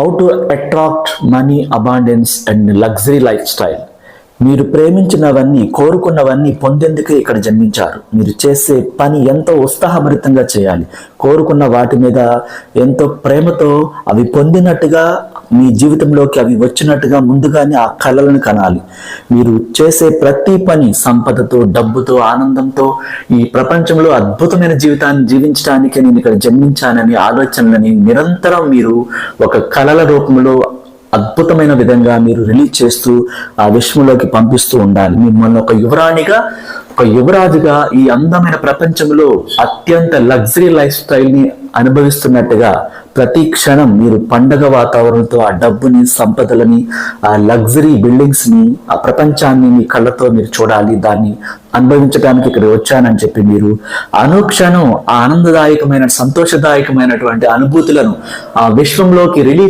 How to attract money, abundance and luxury life style. మీరు ప్రేమించినవన్నీ, కోరుకున్నవన్నీ పొందేందుకే ఇక్కడ జన్మించారు. మీరు చేసే పని ఎంతో ఉత్సాహభరితంగా చేయాలి. కోరుకున్న వాటి మీద ఎంతో ప్రేమతో అవి పొందినట్టుగా, మీ జీవితంలోకి అవి వచ్చినట్టుగా ముందుగానే ఆ కళలను కనాలి. మీరు చేసే ప్రతి పని సంపదతో, డబ్బుతో, ఆనందంతో, ఈ ప్రపంచంలో అద్భుతమైన జీవితాన్ని జీవించడానికి నేను ఇక్కడ జన్మించానని ఆలోచనలని నిరంతరం మీరు ఒక కళల రూపంలో అద్భుతమైన విధంగా మీరు రిలీజ్ చేస్తూ ఆ విశ్వంలోకి పంపిస్తూ ఉండాలి. మిమ్మల్ని ఒక యువరాణిగా, ఒక యువరాజుగా ఈ అందమైన ప్రపంచంలో అత్యంత లగ్జరీ లైఫ్ స్టైల్ని అనుభవిస్తున్నట్టుగా ప్రతి క్షణం మీరు పండగ వాతావరణంతో ఆ డబ్బుని, సంపదలని, ఆ లగ్జరీ బిల్డింగ్స్ని, ఆ ప్రపంచాన్ని మీ కళ్ళతో మీరు చూడాలి. దాన్ని అనుభవించడానికి ఇక్కడ వచ్చానని చెప్పి మీరు అనుక్షణం ఆ ఆనందదాయకమైన, సంతోషదాయకమైనటువంటి అనుభూతులను ఆ విశ్వంలోకి రిలీజ్